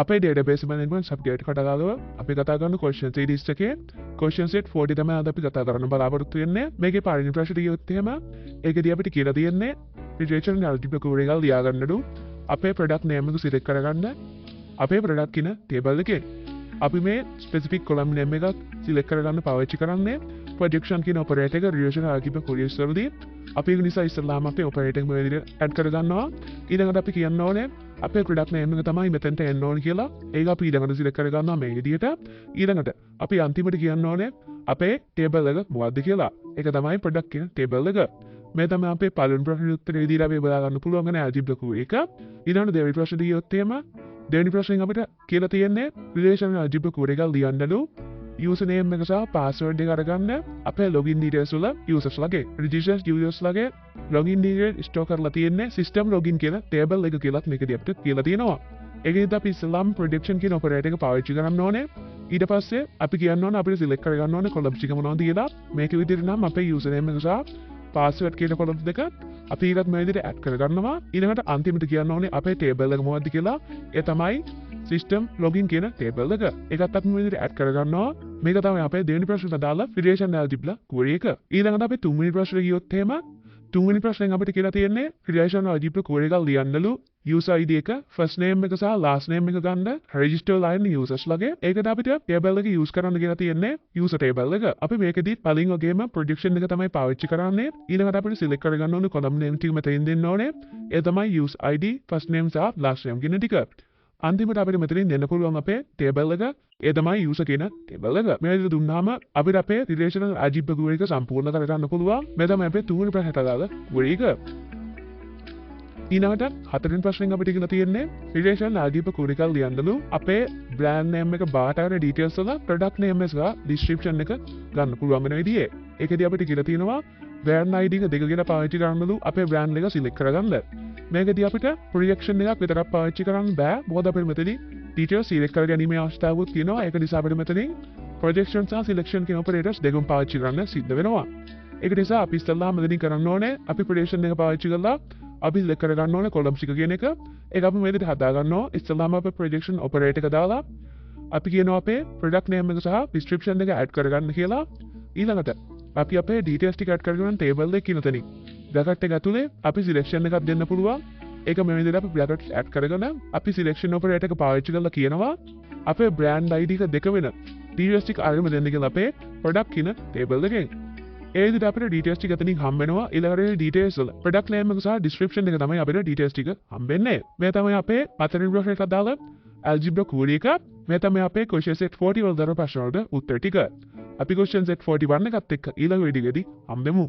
අපේ database management subject එකට අදාළව අපි කතා කරන question series එකේ question set 40 තමයි අද අපි කතා කරන්න බලාපොරොත්තු වෙන්නේ. මේකේ පළවෙනි ප්‍රශ්නේ ගියොත් එහෙම ඒකදී අපිට කියලා තියෙන්නේ relational algebra query එකක් ලියාගන්නලු අපේ product name එක select කරගන්න අපේ product කියන table එකේ අපි මේ specific column name එකක් select කරගන්න පාවිච්චි කරන්නේ projection කියන operator එක relational algebra queries වලදී අපි ඒක නිසා ඉස්සෙල්ලාම අපේ operator එක මේ විදිහට add කරගන්නවා. ඊළඟට අපි කියන්න ඕනේ අපේ product name එක තමයි මෙතනට එන්න ඕනේ කියලා. ඒක අපි ඊළඟට select කරගන්නවා මේ විදිහට. ඊළඟට අපි අන්තිමට කියන්න ඕනේ අපේ table එක මොකක්ද කියලා. ඒක තමයි product කියන table එක. මේ තමයි අපේ පළවෙනි ප්‍රශ්නේ උත්තරේ විදිහට අපි බලා ගන්න පුළුවන් වෙන algebra query එක. ඊළඟට දෙවෙනි ප්‍රශ්නේ ගියොත් එහෙම දෙවෙනි ප්‍රශ්නෙන් අපිට කියලා තියෙන්නේ relational algebra query එකක් ලියන්නලු username එක සහ password එක අරගන්න අපේ login details වල users ලගේ registered users ලගේ login details store කරලා තියෙන්නේ system login කියන table එක කියලාත් මේකදී අපිට කියලා තියෙනවා. ඒකෙදිත් අපි ඉස්සෙල්ලාම projection කියන operator එක පාවිච්චි කරන්න ඕනේ. ඊට පස්සේ අපි කියන්න ඕනේ අපිට select කරගන්න ඕනේ columns ටික මොනවද කියලා. මේක විදිහට නම් අපේ username එක සහ password කියන columns දෙක අපි ඊටත් මේ විදිහට add කරගන්නවා. ඊළඟට අන්තිමට කියන්න ඕනේ අපේ table එක මොකක්ද කියලා. ඒ තමයි system login කියන table එක. ඒකත් අපි මේ විදිහට add කරගන්නවා. මේක තමයි අපේ දෙවෙනි ප්‍රශ්නට අදාළ relational algebra query එක. ඊළඟට අපි තුන්වෙනි ප්‍රශ්නේ ගියොත් එහෙම තුන්වෙනි ප්‍රශ්නෙන් අපිට කියලා තියෙන්නේ relational algebra query එකක් ලියන්නලු user id එක first name එක සහ last name එක ගන්න register line users ලගේ. ඒකට අපිට table එක use කරන්න කියලා තියෙන්නේ user table එක. අපි මේකෙදි පළවෙනි වගේම projection එක තමයි පාවිච්චි කරන්නේ. ඊළඟට අපිට select කරගන්න ඕනේ column name ටික මෙතනින් දෙන්න ඕනේ. ඒ තමයි user id first name සහ last name කියන ටික. අන්තිමට අපිට මෙතනින් දෙන්න පුළුවන් අපේ table එක. ඒ තමයි user කියන table එක. මේ විදිහට දුන්නාම අපිට අපේ relational algebra query එක සම්පූර්ණ කරගන්න පුළුවන්. මේ තමයි අපේ තුන්වෙනි ප්‍රශ්නට අදාළ query එක. ඊළඟට හතරවෙනි ප්‍රශ්නෙන් අපිට කියලා තියෙන්නේ relational algebra query එකක් ලියන්නලු අපේ brand name එක බාහිර details වල product name එක සහ description එක ගන්න පුළුවන් වෙන විදිහේ. ඒකදී අපිට කියලා තියෙනවා brand id එක දෙක කියලා පාවිච්චි කරන්නලු අපේ brand එක select කරගන්න. මේකදී අපිට projection එකක් විතරක් පාවිච්චි කරන්න බෑ. මොකද අපිට මෙතනදී details select කරගැනීමේ අවස්ථාවක් තියෙනවා. ඒක නිසා අපිට මෙතනින් projection සහ selection කියන operators දෙකම පාවිච්චි කරන්න සිද්ධ වෙනවා. ඒක නිසා අපි ඉස්සෙල්ලාම මෙතනින් කරන්න ඕනේ අපි projection එක පාවිච්චි කරලා අපි select කරගන්න ඕනේ columns ටික කියන එක. ඒක අපි මේ විදිහට හදා ගන්නවා. ඉස්සෙල්ලාම අපි projection operator එක දාලා අපි කියනවා අපේ product name එක සහ description එක add කරගන්න කියලා. ඊළඟට අපි අපේ details ටික add කරගෙන table එකේ කියන තැනින් bracket එක ඇතුලේ අපි selection එකක් දෙන්න පුළුවන්. ඒක මේ විදිහට අපි brackets add කරගෙන අපි selection operator එක පාවිච්චි කරලා කියනවා අපේ brand id එක දෙක වෙන details ටික අරගෙන දෙන්න කියලා අපේ product කියන table එකෙන්. ඒ විදිහට අපිට details ටික එතනින් හම්බ වෙනවා. ඊළඟට details වල product name එක සහ description එක තමයි අපිට details ටික හම්බෙන්නේ. මේ තමයි අපේ හතරවෙනි ප්‍රශ්නයට අදාළ algebra query එක. මේ තමයි අපේ question set 40 වල දර ප්‍රශ්න වලට උත්තර ටික. අපි question set 41 එකත් එක්ක ඊළඟ වීඩියෝ එකේදී හම්බෙමු.